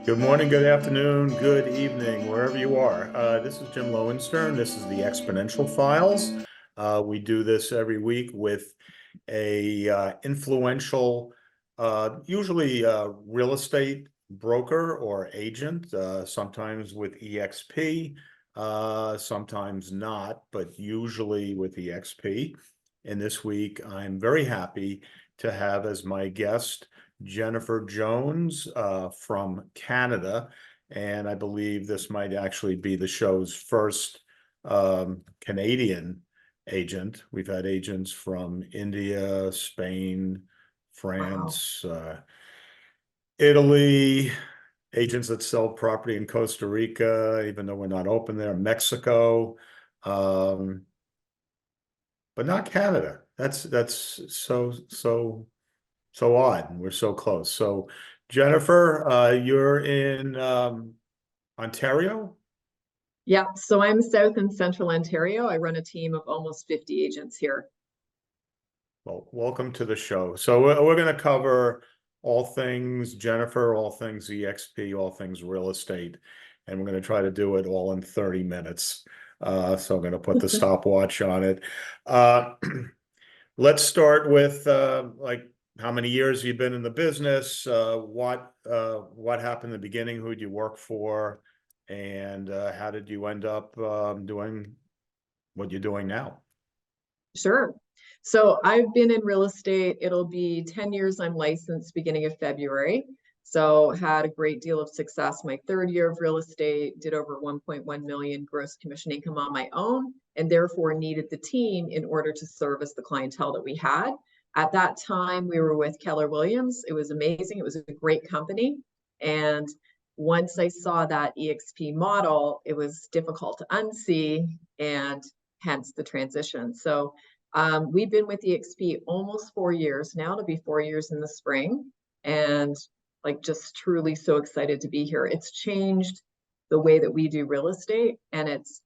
Good morning, good afternoon, good evening, wherever you are. This is Jim Lowenstern. This is the Exponential Files. We do this every week with a influential, usually real estate broker or agent, sometimes with EXP, sometimes not, but usually with EXP. And this week, I'm very happy to have as my guest Jennifer Jones from Canada. And I believe this might actually be the show's first Canadian agent. We've had agents from India, Spain, Wow. France, Italy, agents that sell property in Costa Rica, even though we're not open there, Mexico, um, but not Canada. That's so odd, and we're so close. So, Jennifer, you're in Ontario? Yeah, so I'm South and Central Ontario. I run a team of almost 50 agents here. Well, welcome to the show. So we're going to cover all things Jennifer, all things EXP, all things real estate, and we're going to try to do it all in 30 minutes. So I'm going to put the stopwatch on it. Uh, let's start with like how many years you've been in the business, what happened in the beginning, who did you work for, and how did you end up doing what you're doing now? Sure. So I've been in real estate. It'll be 10 years I'm licensed beginning of February. So had a great deal of success my third year of real estate, did over 1.1 million gross commission income on my own, and therefore needed the team in order to service the clientele that we had. At that time, we were with Keller Williams. It was amazing. It was a great company. And once I saw that EXP model, it was difficult to unsee, and hence the transition. So we've been with eXp almost 4 years now. It'll be 4 years in the spring, and like just truly so excited to be here. It's changed the way that we do real estate, and it's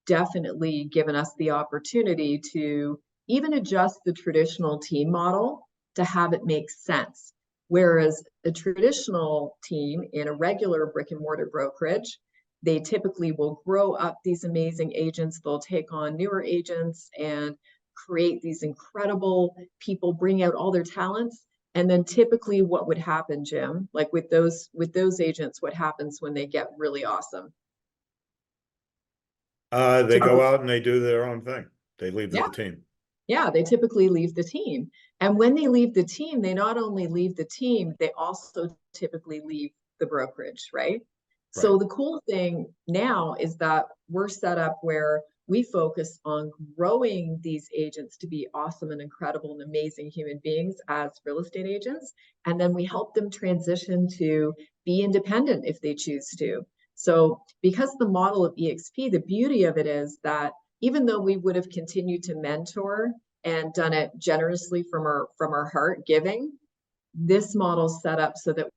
definitely given us the opportunity to even adjust the traditional team model to have it make sense. Whereas a traditional team in a regular brick and mortar brokerage, they typically will grow up these amazing agents. They'll take on newer agents and create these incredible people, bring out all their talents. And then typically what would happen, Jim, like with those agents, what happens when they get really awesome? They go out and they do their own thing. They leave the Yeah, team. yeah, they typically leave the team. And when they leave the team, they not only leave the team, they also typically leave the brokerage, right? Right. So the cool thing now is that we're set up where we focus on growing these agents to be awesome and incredible and amazing human beings as real estate agents. And then we help them transition to be independent if they choose to. So because the model of EXP, the beauty of it is that even though we would have continued to mentor and done it generously from our heart giving, this model set up so that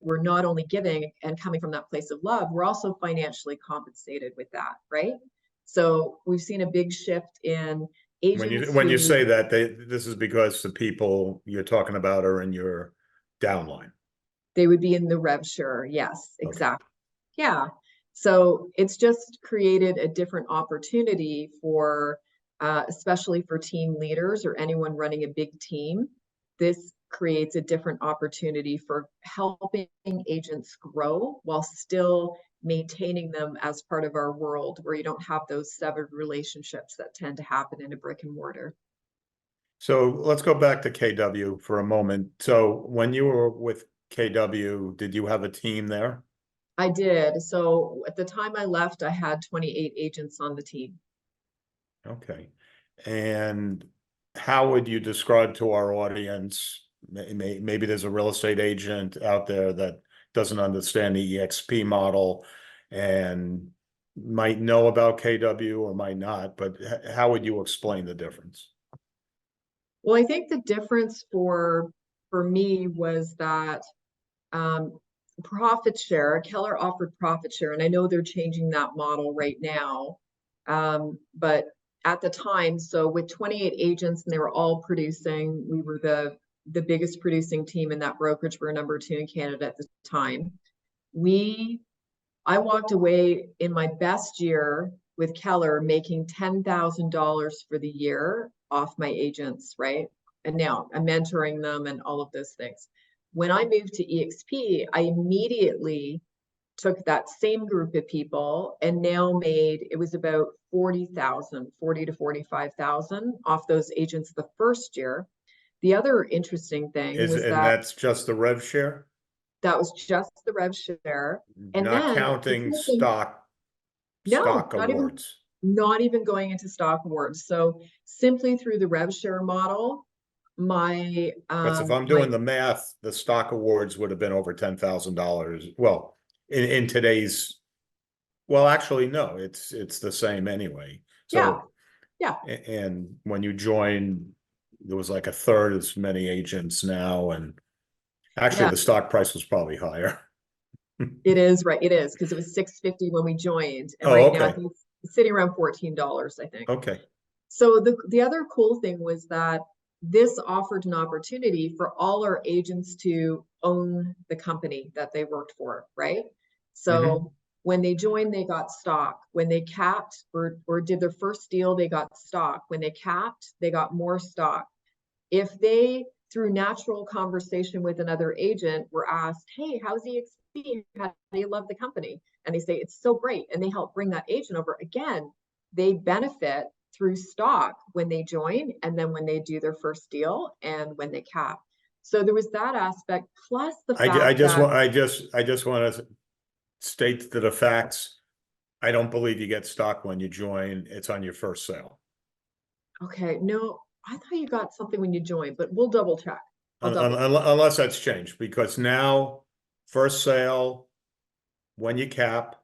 we're not only giving and coming from that place of love, we're also financially compensated with that, right? So we've seen a big shift in agents When you who say that, this is because the people you're talking about are in your downline. they would be in the rev share. Yes, Okay. exactly. Yeah. So it's just created a different opportunity for, especially for team leaders or anyone running a big team. This creates a different opportunity for helping agents grow while still maintaining them as part of our world where you don't have those severed relationships that tend to happen in a brick and mortar. So let's go back to KW for a moment. So when you were with KW, did you have a team there? I did. So at the time I left, I had 28 agents on the team. Okay. And how would you describe to our audience, maybe there's a real estate agent out there that doesn't understand the EXP model and might know about KW or might not, but how would you explain the difference? Well, I think the difference for me was that um, profit share, Keller offered profit share, and I know they're changing that model right now. But at the time, so with 28 agents and they were all producing, we were the biggest producing team in that brokerage. We're number 2 in Canada at the time. I walked away in my best year with Keller making $10,000 for the year off my agents, right? And now I'm mentoring them and all of those things. When I moved to eXp, I immediately took that same group of people and now made, it was about 40,000, 40 to 45,000 off those agents the first year. The other interesting thing was And that that's just the rev share, that was just the rev share. And not then the counting cool thing, no, stock awards. not even going into stock awards. So simply through the rev share model, my But if I'm doing the math, the stock awards would have been over $10,000. Well, in today's, well, actually, no, it's the same anyway. yeah, So, yeah, and when you joined, there was like a third as many agents now, and actually yeah, the stock price was probably higher. it is right. It is because it was 650 when we joined, and Oh, right now I okay. think it's sitting around $14, I think. Okay. So the other cool thing was that this offered an opportunity for all our agents to own the company that they worked for, right? So when they joined, they got stock. When they capped or did their first deal, they got stock. When they capped, they got more stock. If they, through natural conversation with another agent, were asked, hey, how's eXp? How do you love the company? And they say, it's so great. And they help bring that agent over. Again, they benefit through stock when they join and then when they do their first deal and when they cap. So there was that aspect, plus the fact that I just want to state that the facts. I don't believe you get stock when you join. It's on your first sale. okay, no, I thought you got something when you joined, but we'll double check. I'll double check. Unless that's changed, because now first sale, when you cap,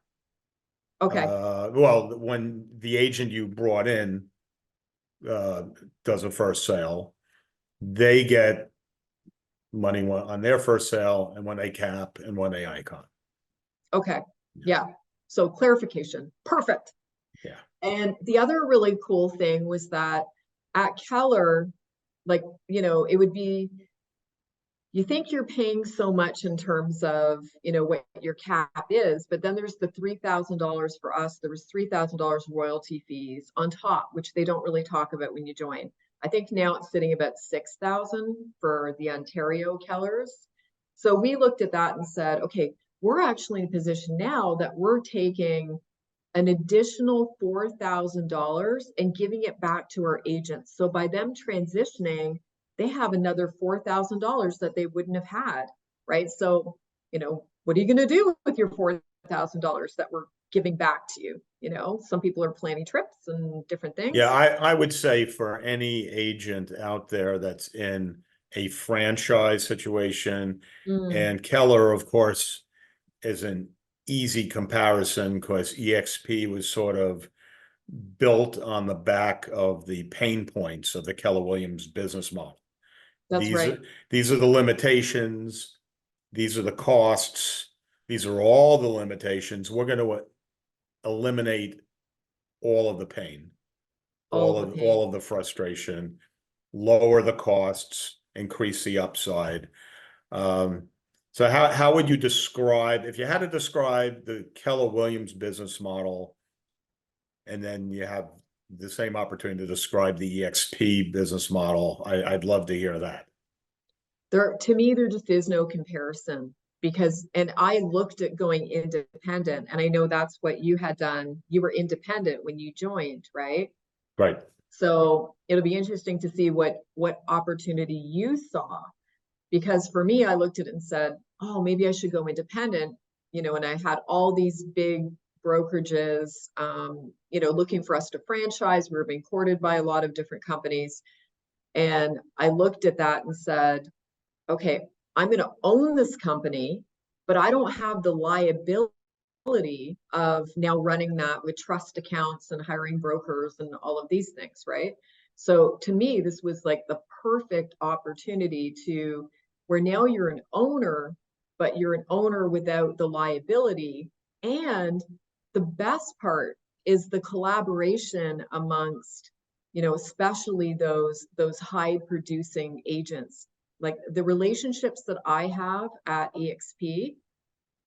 Okay, well, when the agent you brought in uh, does a first sale, they get money on their first sale and when they cap and when they icon. okay, yeah. So clarification, perfect. Yeah. And the other really cool thing was that at Keller, like, it would be, you think you're paying so much in terms of, what your cap is, but then there's the $3,000 for us. There was $3,000 royalty fees on top, which they don't really talk about when you join. I think now it's sitting about 6,000 for the Ontario Kellers. So we looked at that and said, okay, we're actually in a position now that we're taking an additional $4,000 and giving it back to our agents. So by them transitioning, they have another $4,000 that they wouldn't have had, right? So, what are you going to do with your $4,000 that we're giving back to you? Some people are planning trips and different things. Yeah, I would say for any agent out there that's in a franchise situation, and Keller, of course, is an easy comparison because eXp was sort of built on the back of the pain points of the Keller Williams business model. That's These right. are these are the limitations, these are the costs, these are all the limitations. We're going to eliminate all of the pain, All of the pain. all of the frustration, lower the costs, increase the upside. So how would you describe, if you had to describe the Keller Williams business model, and then you have the same opportunity to describe the eXp business model, I'd love to hear that. To me, there just is no comparison because, and I looked at going independent, and I know that's what you had done. You were independent when you joined, right? Right. So it'll be interesting to see what opportunity you saw, because for me, I looked at it and said, oh, maybe I should go independent, and I had all these big brokerages, looking for us to franchise. We were being courted by a lot of different companies. And I looked at that and said, okay, I'm going to own this company, but I don't have the liability of now running that with trust accounts and hiring brokers and all of these things, right? So to me, this was like the perfect opportunity to where now you're an owner, but you're an owner without the liability. And the best part is the collaboration amongst, especially those high producing agents. Like the relationships that I have at eXp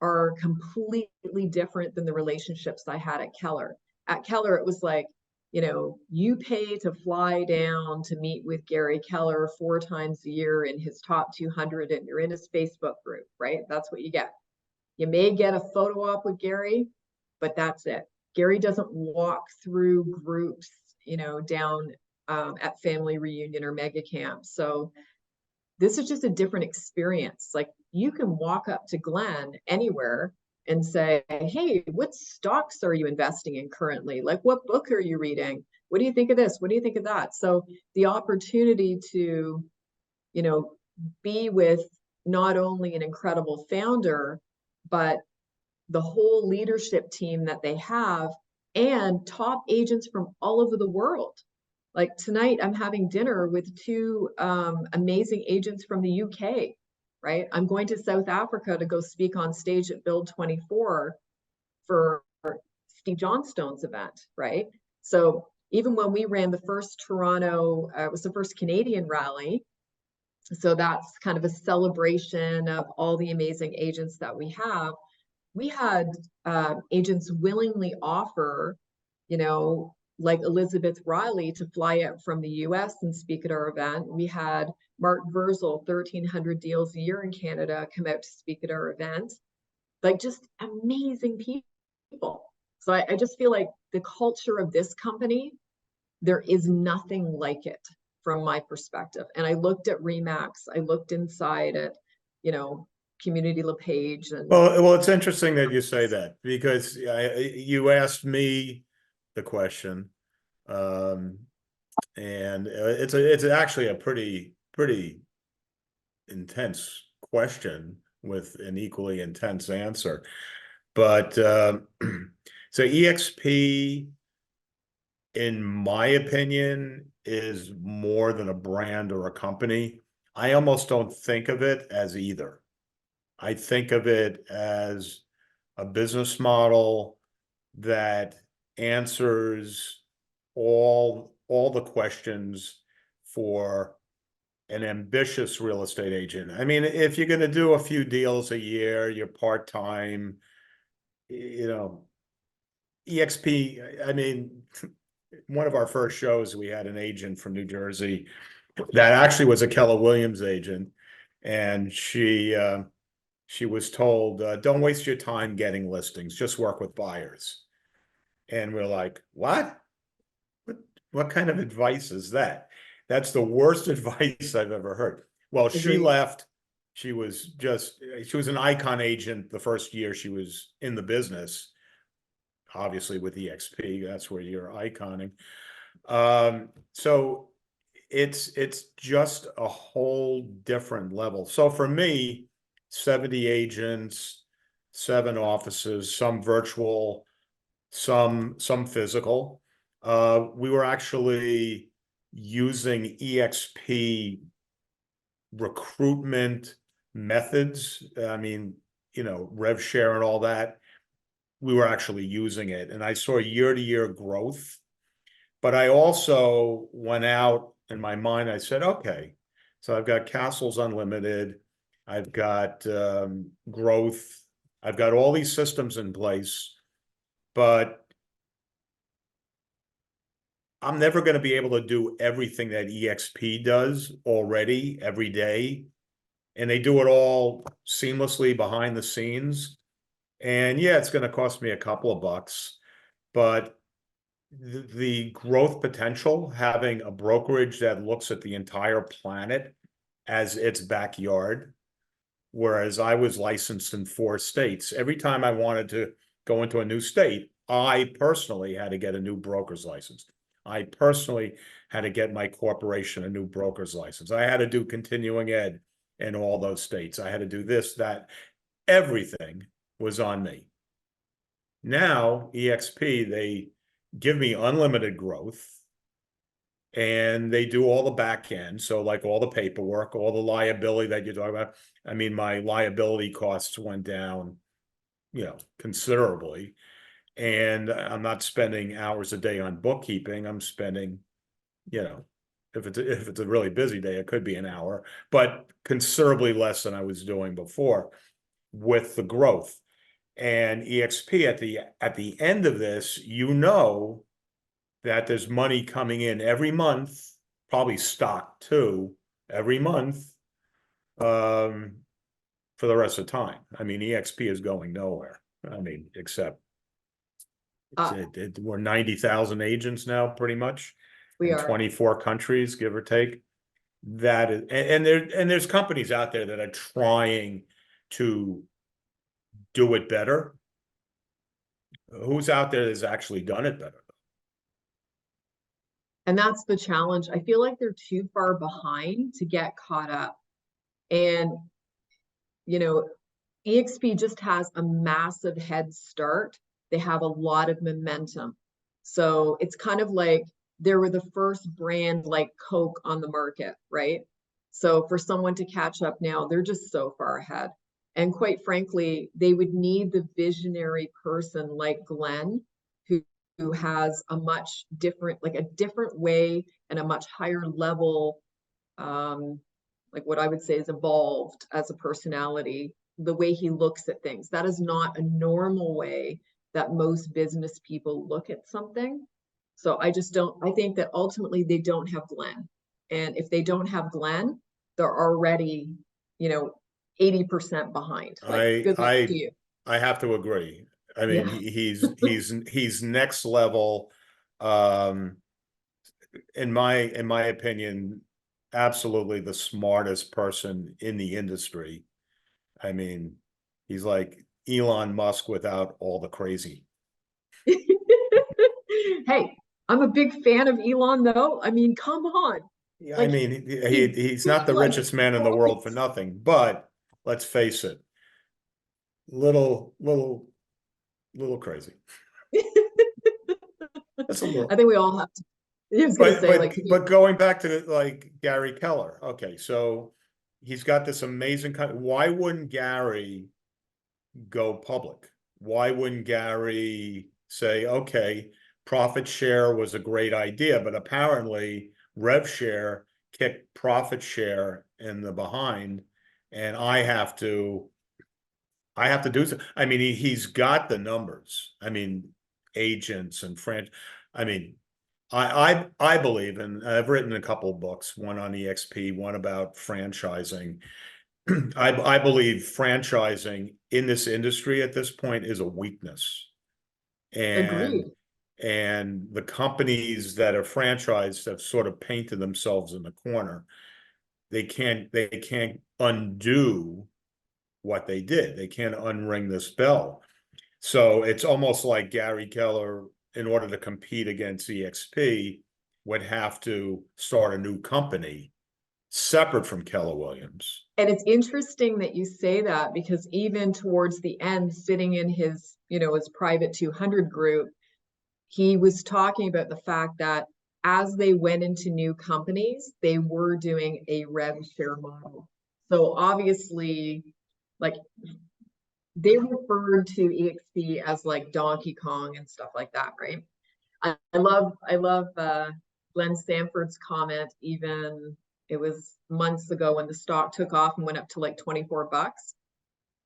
are completely different than the relationships I had at Keller. At Keller, it was like, you pay to fly down to meet with Gary Keller 4 times a year in his top 200, and you're in his Facebook group, right? That's what you get. You may get a photo op with Gary, but that's it. Gary doesn't walk through groups, down at family reunion or mega camp. So this is just a different experience. Like, you can walk up to Glenn anywhere and say, hey, what stocks are you investing in currently? Like, what book are you reading? What do you think of this? What do you think of that? So the opportunity to, be with not only an incredible founder, but the whole leadership team that they have, and top agents from all over the world. Like tonight, I'm having dinner with two amazing agents from the UK, right? I'm going to South Africa to go speak on stage at Build 24 for Steve Johnstone's event, right? So even when we ran the first Toronto, it was the first Canadian rally. So that's kind of a celebration of all the amazing agents that we have. We had agents willingly offer, like Elizabeth Riley, to fly out from the US and speak at our event. We had Mark Verzel, 1,300 deals a year in Canada, come out to speak at our event. Like, just amazing people. So I just feel like the culture of this company, there is nothing like it from my perspective. And I looked at Remax, I looked inside at, Community LePage. And Well, it's interesting that you say that, because you asked me the question, and it's actually a pretty intense question with an equally intense answer. But so EXP, in my opinion, is more than a brand or a company. I almost don't think of it as either. I think of it as a business model that answers all the questions for an ambitious real estate agent. I mean, if you're going to do a few deals a year, you're part-time, EXP, I mean, one of our first shows, we had an agent from New Jersey that actually was a Keller Williams agent, and she was told, don't waste your time getting listings, just work with buyers. And we're like, what? What kind of advice is that? That's the worst advice I've ever heard. Well, she left. She was an icon agent the first year she was in the business. Obviously with EXP, that's where you're iconing. So it's just a whole different level. So for me, 70 agents, 7 offices, some virtual, some physical. We were actually using EXP recruitment methods. I mean, rev share and all that. We were actually using it, and I saw year-to-year growth. But I also went out in my mind, I said, okay, so I've got Castles Unlimited, I've got growth, I've got all these systems in place, but I'm never going to be able to do everything that EXP does already every day. And they do it all seamlessly behind the scenes. And yeah, it's going to cost me a couple of bucks, but the growth potential, having a brokerage that looks at the entire planet as its backyard, whereas I was licensed in 4 states. Every time I wanted to go into a new state, I personally had to get a new broker's license. I personally had to get my corporation a new broker's license. I had to do continuing ed in all those states. I had to do this, that, everything was on me. Now, EXP, they give me unlimited growth, and they do all the back end. So like all the paperwork, all the liability that you're talking about. I mean, my liability costs went down, considerably. And I'm not spending hours a day on bookkeeping. I'm spending, if it's a really busy day, it could be an hour, but considerably less than I was doing before with the growth. And EXP at the end of this, you know that there's money coming in every month, probably stock too, every month, for the rest of the time. I mean, EXP is going nowhere. I mean, except Uh, we're 90,000 agents now, pretty much, we in are. 24 countries, give or take. That is, and there's companies out there that are trying to do it better. Who's out there that's actually done it better? And that's the challenge. I feel like they're too far behind to get caught up. And, you know, EXP just has a massive head start. They have a lot of momentum. So it's kind of like they were the first brand like Coke on the market, right? So for someone to catch up now, they're just so far ahead. And quite frankly, they would need the visionary person like Glenn, who has a much different, like a different way and a much higher level, like what I would say is evolved as a personality, the way he looks at things. That is not a normal way that most business people look at something. So I just don't, I think that ultimately they don't have Glenn. And if they don't have Glenn, they're already, you know, 80% behind. Like, I good luck to I you. I have to agree. I mean, Yeah, he's next level. Um, in my opinion, absolutely the smartest person in the industry. I mean, he's like Elon Musk without all the crazy. hey, I'm a big fan of Elon though. I mean, come on. Yeah, I Like mean, he he's not the like richest man in the world for nothing, but let's face it, little, little, little crazy. That's a I little. think we all have to. I was gonna But say like but going back to like Gary Keller, okay, so he's got this amazing why wouldn't Gary go public? Why wouldn't Gary say, okay, profit share was a great idea, but apparently rev share kicked profit share in the behind, and I have to do so. I mean, he's got the numbers. I mean, agents and I mean, I believe, and I've written a couple of books, one on EXP, one about franchising. I believe franchising in this industry at this point is a weakness. And agreed. the companies that are franchised have sort of painted themselves in the corner. They can't undo what they did. They can't unring this bell. So it's almost like Gary Keller, in order to compete against EXP, would have to start a new company separate from Keller Williams. And it's interesting that you say that because even towards the end, sitting in his, you know, his private 200 group, he was talking about the fact that as they went into new companies, they were doing a rev share model. So obviously, like they referred to EXP as like Donkey Kong and stuff like that, right? I love Glenn Sanford's comment, even it was months ago when the stock took off and went up to like 24 bucks.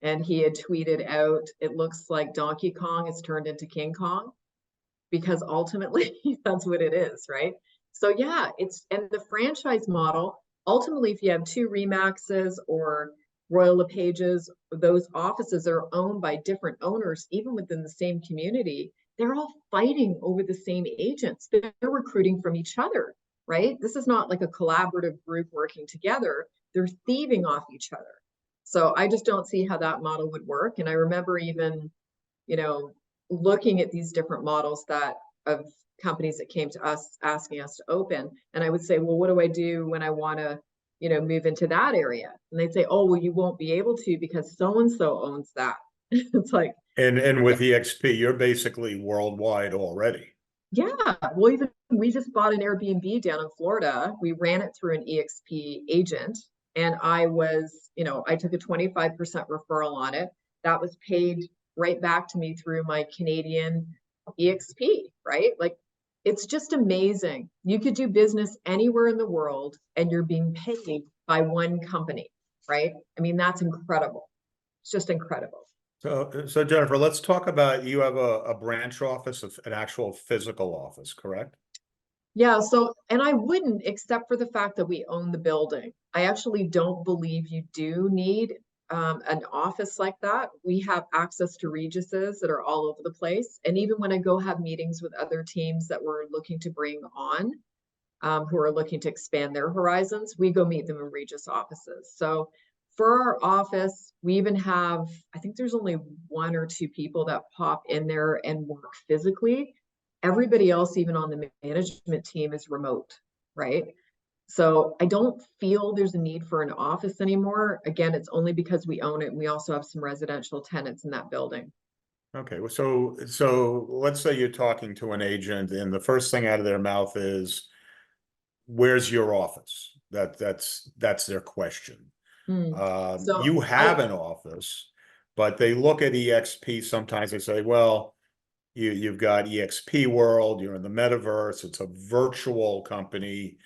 And he had tweeted out, it looks like Donkey Kong has turned into King Kong, because ultimately that's what it is, right? So yeah, it's, and the franchise model, ultimately, if you have two Remaxes or Royal LePages, those offices are owned by different owners, even within the same community. They're all fighting over the same agents. They're recruiting from each other, right? This is not like a collaborative group working together. They're thieving off each other. So I just don't see how that model would work. And I remember even, you know, looking at these different models that of companies that came to us asking us to open. And I would say, well, what do I do when I want to, you know, move into that area? And they'd say, oh, well, you won't be able to because so-and-so owns that. It's like, And yeah, with EXP, you're basically worldwide already. yeah. Well, even we just bought an Airbnb down in Florida. We ran it through an EXP agent. And I was, you know, I took a 25% referral on it. That was paid right back to me through my Canadian EXP, right? Like, it's just amazing. You could do business anywhere in the world and you're being paid by one company, right? I mean, that's incredible. It's just incredible. So Jennifer, let's talk about, you have a branch office, of an actual physical office, correct? Yeah, so, and I wouldn't, except for the fact that we own the building. I actually don't believe you do need an office like that. We have access to Regises that are all over the place. And even when I go have meetings with other teams that we're looking to bring on, who are looking to expand their horizons, we go meet them in Regis offices. So for our office, we even have, I think there's only one or two people that pop in there and work physically. Everybody else, even on the management team, is remote, right? So I don't feel there's a need for an office anymore. Again, it's only because we own it. And we also have some residential tenants in that building. Okay, well, so let's say you're talking to an agent and the first thing out of their mouth is, where's your office? That's their question. Hmm. So You have an office, but they look at EXP, sometimes they say, well, you've got EXP World, you're in the metaverse, it's a virtual company.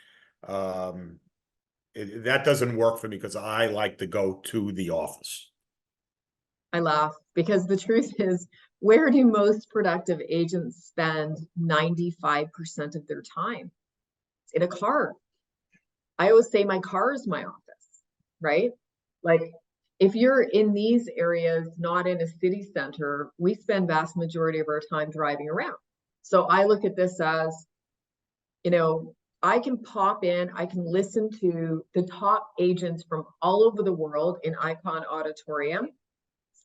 Um, that doesn't work for me because I like to go to the office. I laugh because the truth is, where do most productive agents spend 95% of their time? It's in a car. I always say my car is my office, right? Like if you're in these areas, not in a city center, we spend vast majority of our time driving around. So I look at this as, you know, I can pop in, I can listen to the top agents from all over the world in Icon Auditorium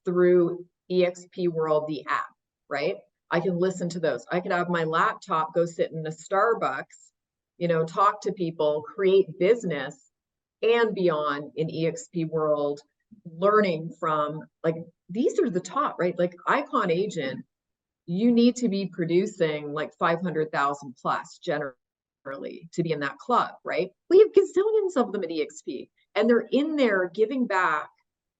through eXp World, the app, right? I can listen to those. I could have my laptop, go sit in a Starbucks, talk to people, create business and beyond in eXp World, learning from, like, these are the top, right? Like Icon Agent, you need to be producing like 500,000 plus generally to be in that club, right? We have gazillions of them at eXp and they're in there giving back,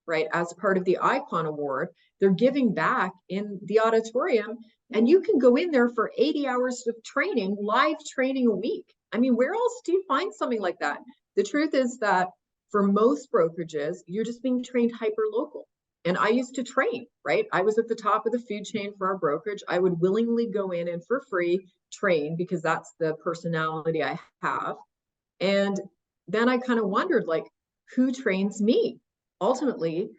right? As part of the Icon Award, they're giving back in the auditorium, and you can go in there for 80 hours of training, live training a week. I mean, where else do you find something like that? The truth is that for most brokerages, you're just being trained hyper local. And I used to train, right? I was at the top of the food chain for our brokerage. I would willingly go in and for free train because that's the personality I have. And then I kind of wondered, like, who trains me? Ultimately,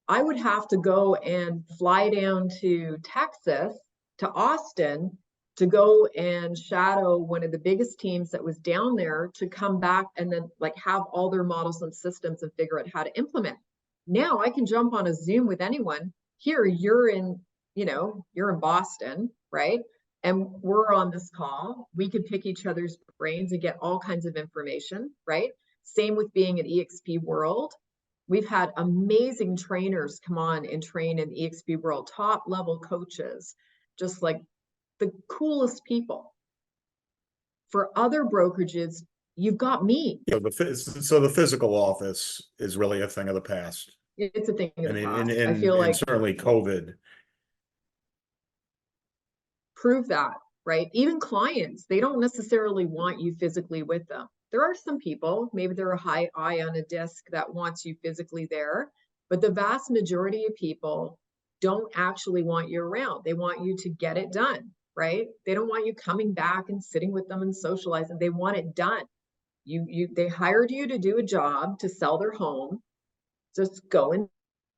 I would have to go and fly down to Texas, to Austin, to go and shadow one of the biggest teams that was down there to come back and then like have all their models and systems and figure out how to implement. Now I can jump on a Zoom with anyone. Here you're in, you're in Boston, right? And we're on this call. We could pick each other's brains and get all kinds of information, right? Same with being at eXp World. We've had amazing trainers come on and train in eXp World, top level coaches, just like the coolest people. For other brokerages, you've got me. So the physical office is really a thing of the past. It's a thing of I the mean, past. I feel and like certainly COVID. prove that, right? Even clients, they don't necessarily want you physically with them. There are some people, maybe they're a high eye on a disc that wants you physically there, but the vast majority of people don't actually want you around. They want you to get it done, right? They don't want you coming back and sitting with them and socializing. They want it done. They hired you to do a job to sell their home. Just go and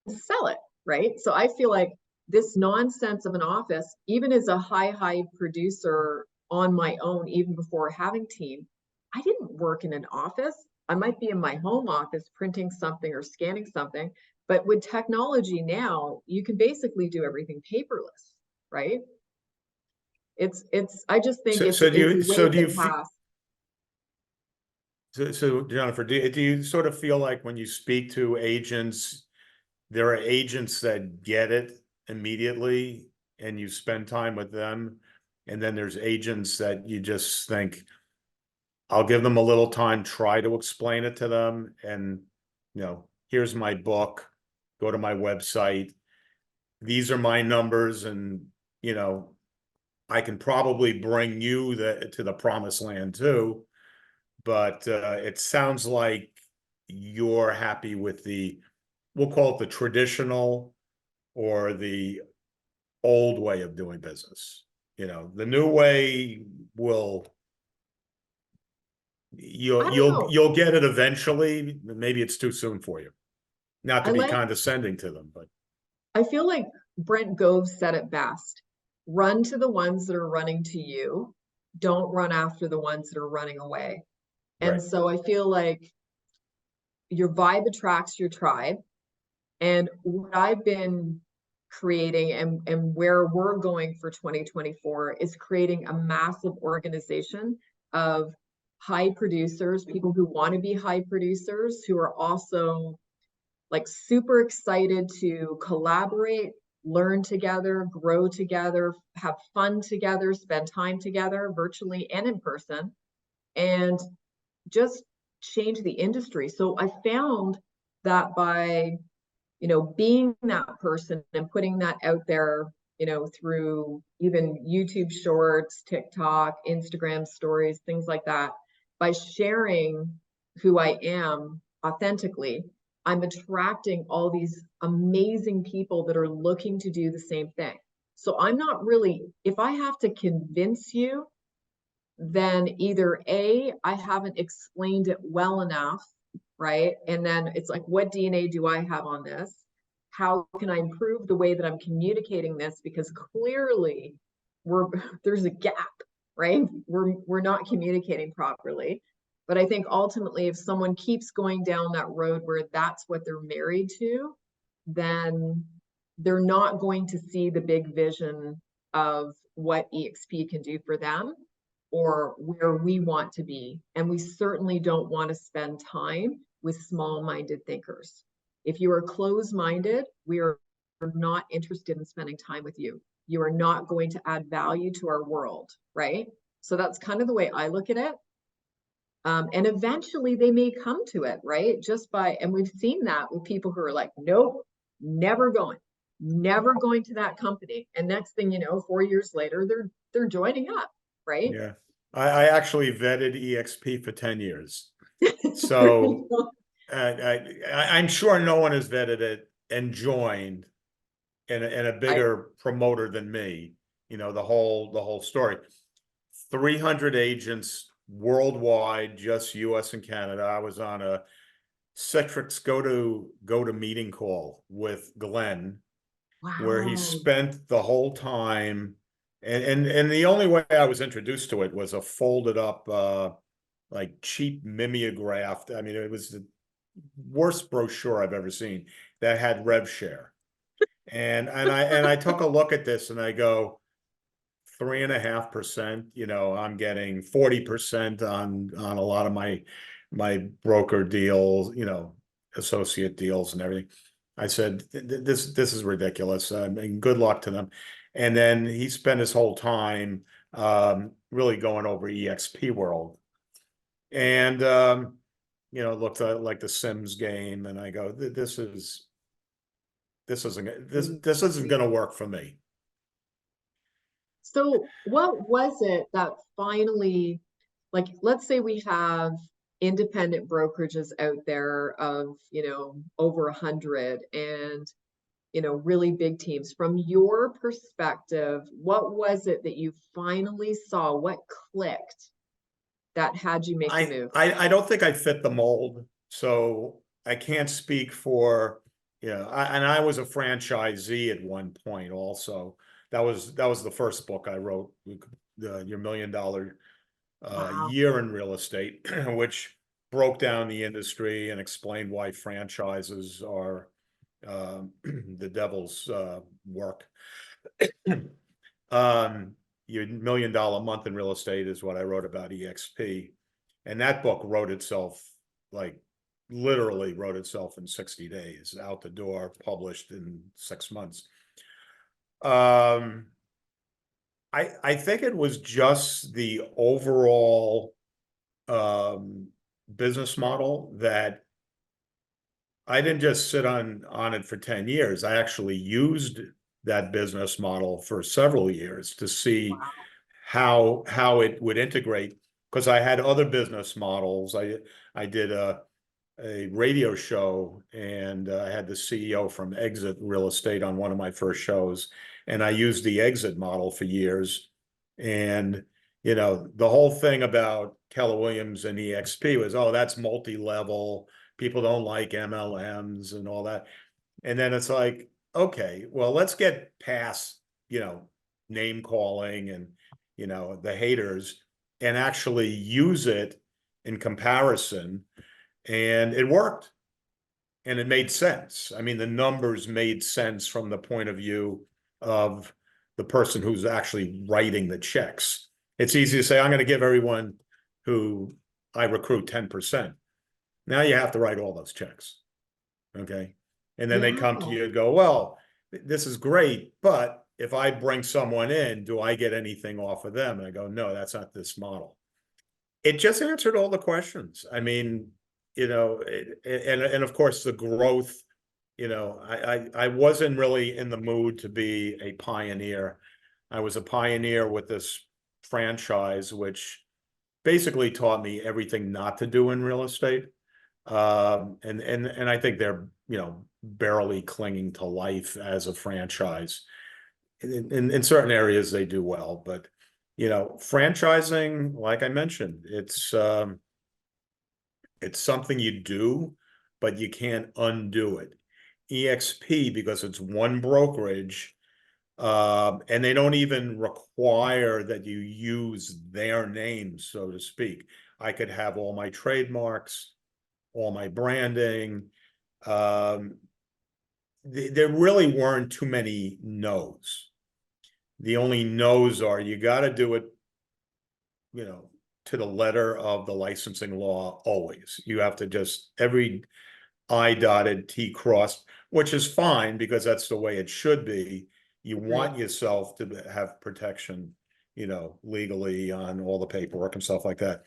sell it, right? So I feel like this nonsense of an office, even as a high producer on my own, even before having team, I didn't work in an office. I might be in my home office printing something or scanning something, but with technology now, you can basically do everything paperless, right? I just think So, it's a way of do the you past. so Jennifer, do you sort of feel like when you speak to agents, there are agents that get it immediately and you spend time with them, and then there's agents that you just think, I'll give them a little time, try to explain it to them, and here's my book, go to my website, these are my numbers, and I can probably bring you to the promised land too. But it sounds like you're happy with we'll call it the traditional or the old way of doing business. You know, the new way will, I don't know. you'll get it eventually. Maybe it's too soon for you. Not I to be like, condescending to them, but I feel like Brent Gove said it best. Run to the ones that are running to you. Don't run after the ones that are running away. And right. so I feel like your vibe attracts your tribe. And what I've been creating and where we're going for 2024 is creating a massive organization of high producers, people who want to be high producers, who are also like super excited to collaborate, learn together, grow together, have fun together, spend time together, virtually and in person, and just change the industry. So I found that by, being that person and putting that out there, through even YouTube shorts, TikTok, Instagram stories, things like that, by sharing who I am authentically, I'm attracting all these amazing people that are looking to do the same thing. So I'm not really, if I have to convince you, then either A, I haven't explained it well enough, right? And then it's like, what DNA do I have on this? How can I improve the way that I'm communicating this? Because clearly there's a gap, right? We're not communicating properly. But I think ultimately, if someone keeps going down that road where that's what they're married to, then they're not going to see the big vision of what EXP can do for them or where we want to be. And we certainly don't want to spend time with small-minded thinkers. If you are closed-minded, we are not interested in spending time with you. You are not going to add value to our world, right? So that's kind of the way I look at it. And eventually they may come to it, right? Just by, and we've seen that with people who are like, nope, never going to that company. And next thing you know, 4 years later, they're joining up, right? Yeah. I actually vetted EXP for 10 years. There you So go. I'm sure no one has vetted it and joined and a I bigger promoter than me, the whole story. 300 agents worldwide, just US and Canada. I was on a Citrix go to meeting call with Glenn, where he wow. spent the whole time, and the only way I was introduced to it was a folded up like cheap mimeograph. I mean, it was the worst brochure I've ever seen that had rev share. And I took a look at this and I go, 3.5%, I'm getting 40% on a lot of my broker deals, associate deals and everything. I said, this is ridiculous. I mean, good luck to them. And then he spent his whole time really going over EXP world. And it looked like the Sims game, and I go, this isn't going to work for me. So what was it that finally, like, let's say we have independent brokerages out there of, over 100 and, really big teams. From your perspective, what was it that you finally saw? What clicked that had you make the I, move? I I don't think I fit the mold, so I can't speak for, and I was a franchisee at one point also. That was the first book I wrote, Your $1 Million Wow. Year in Real Estate, which broke down the industry and explained why franchises are the devil's work. Your $1 Million Month in Real Estate is what I wrote about EXP. And that book wrote itself, like literally wrote itself in 60 days, out the door, published in 6 months. I think it was just the overall business model that I didn't just sit on it for 10 years. I actually used that business model for several years to see Wow. how it would integrate, because I had other business models. I did a radio show, and I had the CEO from Exit Real Estate on one of my first shows, and I used the exit model for years. And the whole thing about Keller Williams and EXP was, oh, that's multi-level. People don't like MLMs and all that. And then it's like, okay, well, let's get past, name calling and, the haters, and actually use it in comparison. And it worked. And it made sense. I mean, the numbers made sense from the point of view of the person who's actually writing the checks. It's easy to say, I'm going to give everyone who I recruit 10%. Now you have to write all those checks. Okay. And then they Yeah. come to you and go, well, this is great, but if I bring someone in, do I get anything off of them? And I go, no, that's not this model. It just answered all the questions. I mean, and of course the growth, I wasn't really in the mood to be a pioneer. I was a pioneer with this franchise, which basically taught me everything not to do in real estate. And I think they're, barely clinging to life as a franchise. In certain areas they do well, but franchising, like I mentioned, it's something you do, but you can't undo it. EXP, because it's one brokerage, and they don't even require that you use their name, so to speak. I could have all my trademarks, all my branding. There really weren't too many no's. The only no's are you got to do it, to the letter of the licensing law always. You have to just every I dotted, T crossed, which is fine because that's the way it should be. You want yourself to have protection, legally on all the paperwork and stuff like that.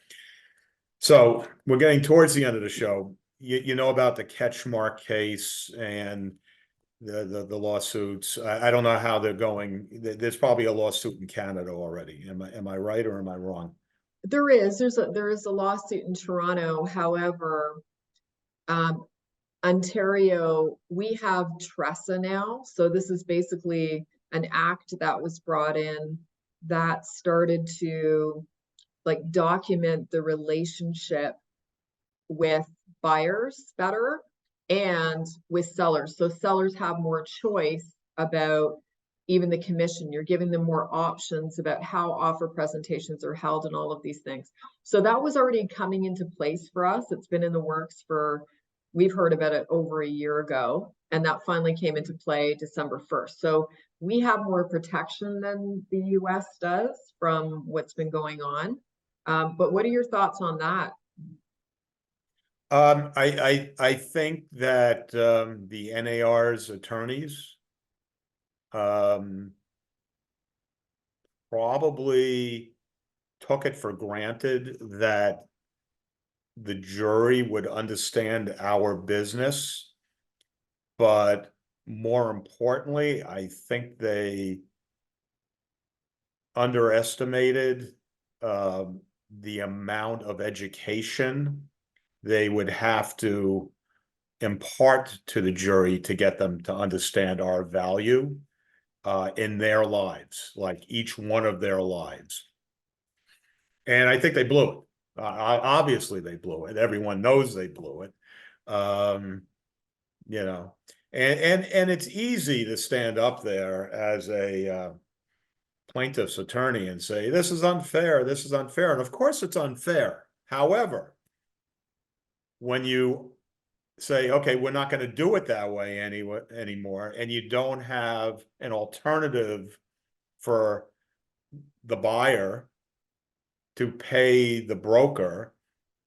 So we're getting towards the end of the show. You know about the Catchmark case and the lawsuits. I don't know how they're going. There's probably a lawsuit in Canada already. Am I right or am I wrong? There is. There is a lawsuit in Toronto. However, Ontario, we have TRESA now. So this is basically an act that was brought in that started to document the relationship with buyers better and with sellers. So sellers have more choice about even the commission. You're giving them more options about how offer presentations are held and all of these things. So that was already coming into place for us. It's been in the works we've heard about it over a year ago, and that finally came into play December 1st. So we have more protection than the US does from what's been going on. But what are your thoughts on that? I think that the NAR's attorneys probably took it for granted that the jury would understand our business, but more importantly, I think they underestimated the amount of education they would have to impart to the jury to get them to understand our value in their lives, like each one of their lives. And I think they blew it. Obviously, they blew it. Everyone knows they blew it. You know, and it's easy to stand up there as a plaintiff's attorney and say, this is unfair, this is unfair. And of course it's unfair. However, when you say, okay, we're not going to do it that way anymore, and you don't have an alternative for the buyer to pay the broker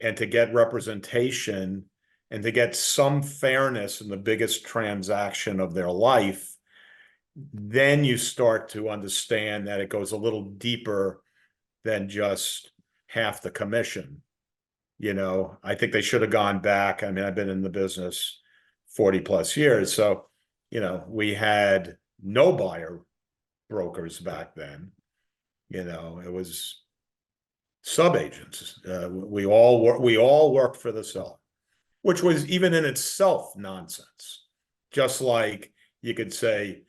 and to get representation and to get some fairness in the biggest transaction of their life, then you start to understand that it goes a little deeper than just half the commission. I think they should have gone back. I mean, I've been in the business 40 plus years. So, we had no buyer brokers back then. It was sub agents. We all worked for the seller. which was even in itself nonsense. Just like you could say,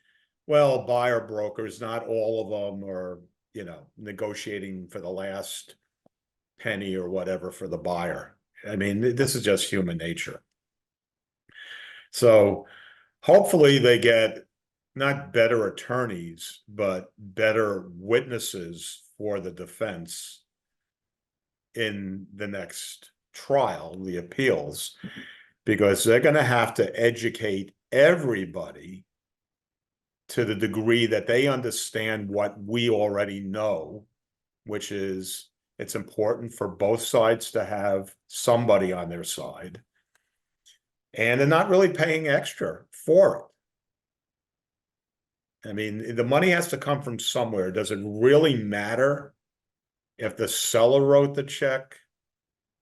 well, buyer brokers, not all of them are, negotiating for the last penny or whatever for the buyer. I mean, this is just human nature. So hopefully they get not better attorneys, but better witnesses for the defense in the next trial, the appeals, because they're going to have to educate everybody to the degree that they understand what we already know, which is it's important for both sides to have somebody on their side. And they're not really paying extra for it. I mean, the money has to come from somewhere. Does it really matter if the seller wrote the check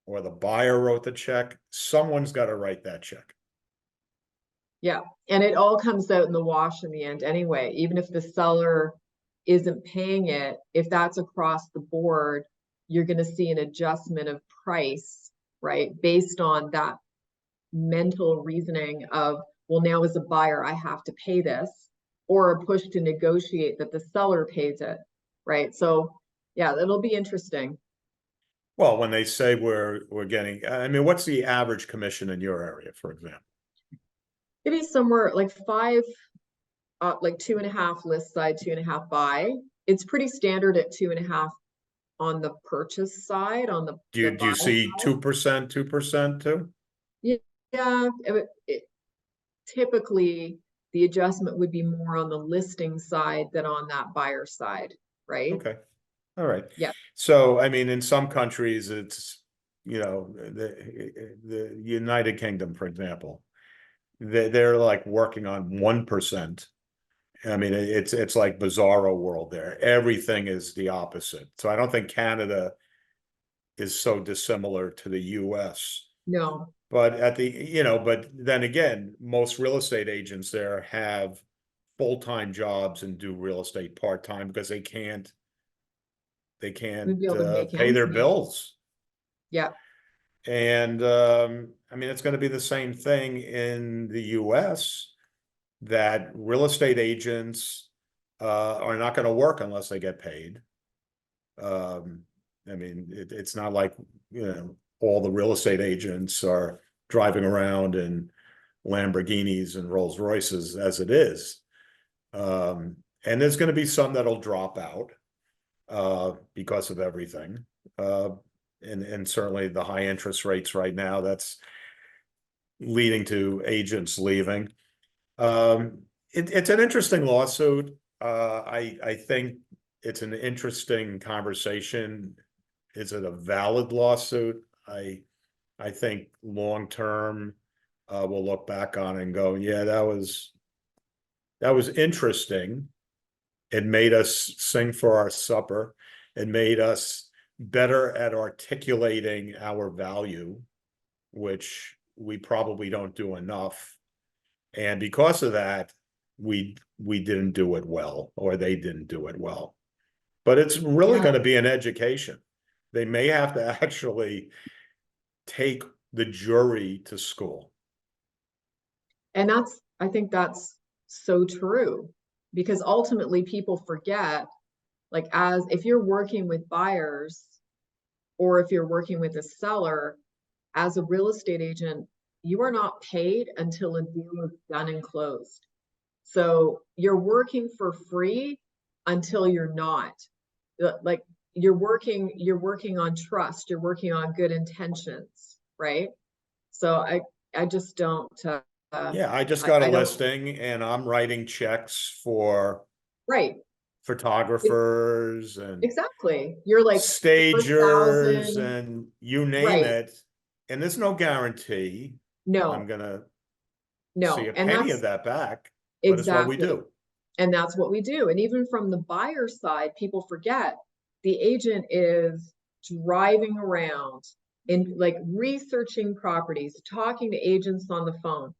or the buyer wrote the check? Someone's got to write that check. Yeah, and it all comes out in the wash in the end anyway. Even if the seller isn't paying it, if that's across the board, you're going to see an adjustment of price, right? Based on that mental reasoning of, well, now as a buyer, I have to pay this, or a push to negotiate that the seller pays it, right? So yeah, it'll be interesting. Well, when they say we're getting, I mean, what's the average commission in your area, for example? Maybe somewhere like five, like 2.5 list side, 2.5 buy. It's pretty standard at 2.5 on the purchase side, on the Do you buy see side. 2% too? Yeah, typically the adjustment would be more on the listing side than on that buyer side, right? Okay. All right. Yeah. So, I mean, in some countries, it's, the United Kingdom, for example, they're like working on 1%. I mean, it's like bizarro world there. Everything is the opposite. So I don't think Canada is so dissimilar to the US. No, But but then again, most real estate agents there have full-time jobs and do real estate part-time because they can't we'd be able to make pay ends their meet. bills. Yeah. And I mean, it's going to be the same thing in the US, that real estate agents are not going to work unless they get paid. I mean, it's not like, all the real estate agents are driving around in Lamborghinis and Rolls Royces as it is. And there's going to be some that'll drop out because of everything. And certainly the high interest rates right now, that's leading to agents leaving. It's an interesting lawsuit. I think it's an interesting conversation. Is it a valid lawsuit? I think long term, we'll look back on it and go, yeah, that was interesting. It made us sing for our supper. It made us better at articulating our value, which we probably don't do enough. And because of that, we didn't do it well, or they didn't do it well. But it's really Yeah. going to be an education. They may have to actually take the jury to school. And I think that's so true, because ultimately people forget, like, as if you're working with buyers or if you're working with a seller, as a real estate agent, you are not paid until a deal is done and closed. So you're working for free until you're not. Like, you're working on trust, you're working on good intentions, right? So I just don't Yeah, I just got a I don't, listing and I'm writing checks for right. photographers and Exactly. You're like stagers 4,000, and you name right. it. And there's no guarantee I'm No, gonna see no. a And penny of that's that back, but it's what we exactly. do. And that's what we do. And even from the buyer side, people forget the agent is driving around and like researching properties, talking to agents on the phone,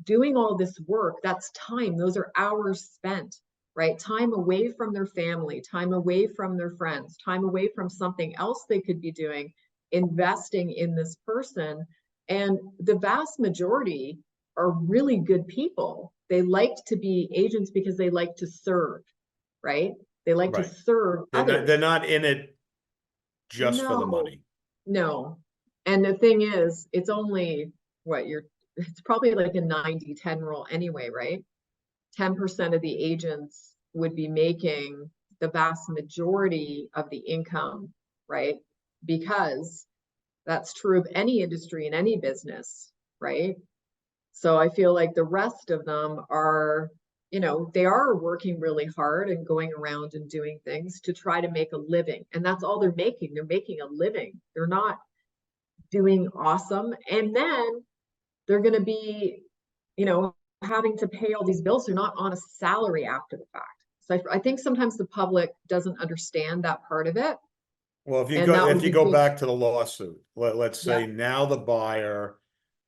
doing all this work. That's time. Those are hours spent, right? Time away from their family, time away from their friends, time away from something else they could be doing, investing in this person. And the vast majority are really good people. They like to be agents because they like to serve, right? They like to Right. serve others. They're not in it just for the No, money. no. And the thing is, it's only what it's probably like a 90-10 rule anyway, right? 10% of the agents would be making the vast majority of the income, right? Because that's true of any industry and any business, right? So I feel like the rest of them are, they are working really hard and going around and doing things to try to make a living. And that's all they're making. They're making a living. They're not doing awesome. And then they're going to be, having to pay all these bills. They're not on a salary after the fact. So I think sometimes the public doesn't understand that part of it. Well, And that if was you a go big, back to the lawsuit, let's yeah, say now the buyer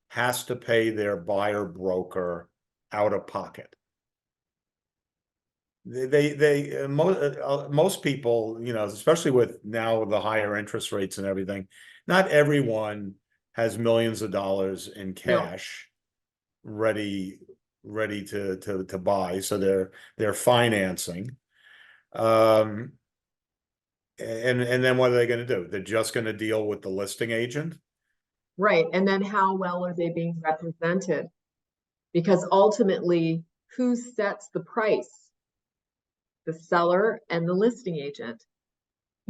has to pay their buyer broker out of pocket. Most people, especially with now the higher interest rates and everything, not everyone has millions of dollars in no, cash ready to buy. So they're financing. Um, and then what are they going to do? They're just going to deal with the listing agent. right. And then how well are they being represented? Because ultimately, who sets the price? The seller and the listing agent.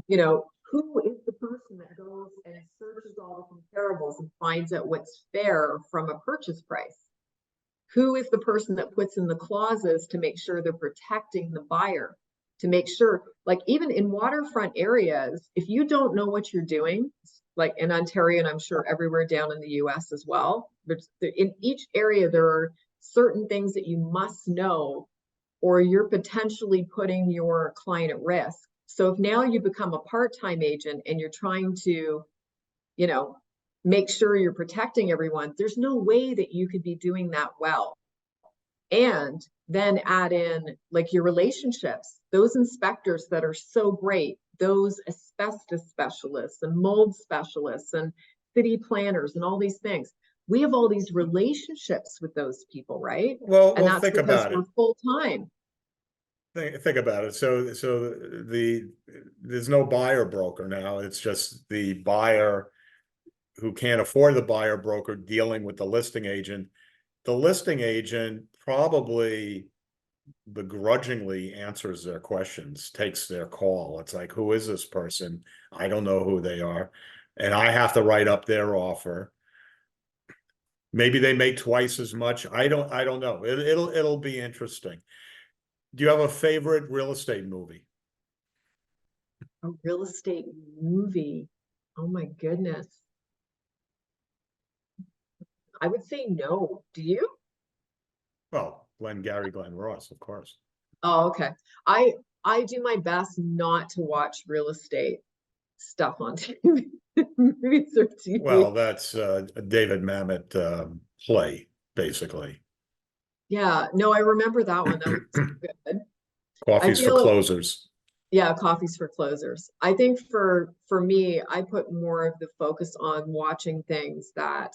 Who is the person that goes and searches all the comparables and finds out what's fair from a purchase price? Who is the person that puts in the clauses to make sure they're protecting the buyer? To make sure, like even in waterfront areas, if you don't know what you're doing, like in Ontario, and I'm sure everywhere down in the US as well, but in each area, there are certain things that you must know, or you're potentially putting your client at risk. So if now you become a part-time agent and you're trying to, you know, make sure you're protecting everyone, there's no way that you could be doing that well. And then add in like your relationships, those inspectors that are so great, those asbestos specialists and mold specialists and city planners and all these things. We have all these relationships with those people, right? And Well, that's think because about it. we're full time. Think about it. So there's no buyer broker now. It's just the buyer who can't afford the buyer broker dealing with the listing agent. The listing agent probably begrudgingly answers their questions, takes their call. It's like, who is this person? I don't know who they are. And I have to write up their offer. Maybe they make twice as much. I don't know. It'll be interesting. Do you have a favorite real estate movie? A real estate movie. Oh my goodness. I would say no. Do you? Well, Glenn Ross, of course. Oh, okay. I I do my best not to watch real estate stuff on TV, movies or Well, TV. that's a David Mamet play, basically. Yeah, no, I remember that one. That was good. I Coffees for feel like, closers. yeah, coffees for closers. I think for me, I put more of the focus on watching things that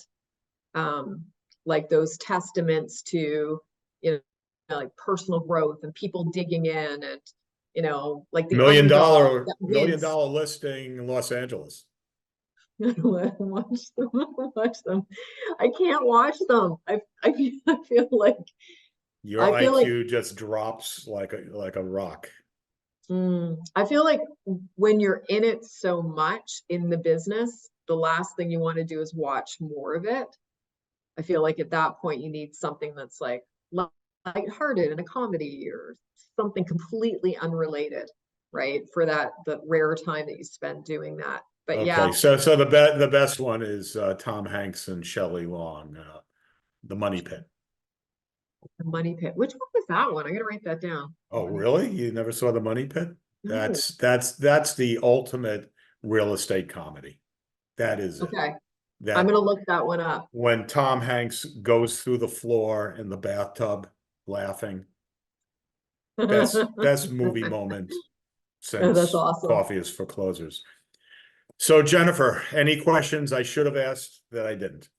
um like those testaments to, you like personal growth and people digging in and like the Million underdog dollar that million wins. dollar listing in Los Angeles. Watch them, watch them. I can't watch them. Your I feel like IQ just drops like a rock. I feel like when you're in it so much in the business, the last thing you want to do is watch more of it. I feel like at that point you need something that's like lighthearted and a comedy or something completely unrelated, right? For the rare time that you spend doing that. But Okay, yeah, so the best one is Tom Hanks and Shelley Long, The Money Pit. the money pit. Which one was that one? I'm gonna write that down. The Oh, money really? You never saw The Money Pit? No. That's the ultimate real estate comedy. That is it. Okay. I'm That gonna look that one up. when Tom Hanks goes through the floor in the bathtub laughing, best movie moment That's since awesome. Coffee is for Closers. So Jennifer, any questions I should have asked that I didn't?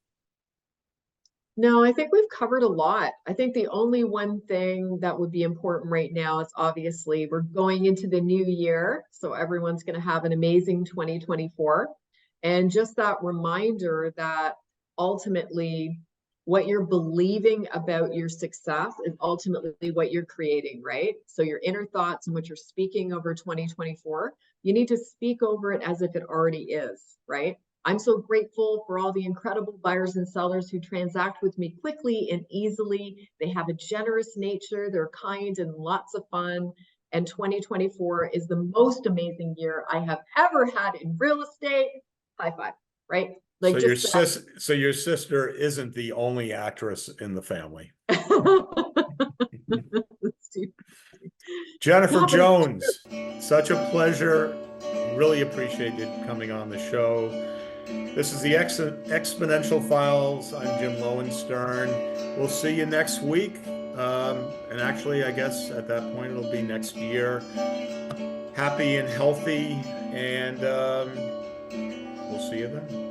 No, I think we've covered a lot. I think the only one thing that would be important right now is obviously we're going into the new year. So everyone's going to have an amazing 2024. And just that reminder that ultimately what you're believing about your success is ultimately what you're creating, right? So your inner thoughts and what you're speaking over 2024, you need to speak over it as if it already is, right? I'm so grateful for all the incredible buyers and sellers who transact with me quickly and easily. They have a generous nature, they're kind and lots of fun. And 2024 is the most amazing year I have ever had in real estate. High five, right? Like just that. So your sister isn't the only actress in the family. Jennifer No, but it's Jones, such a pleasure. Really appreciate you coming on the show. This is the Exponential Files. I'm Jim Lowenstern. We'll see you next week. And actually, I guess at that point, it'll be next year. Happy and healthy, and we'll see you then.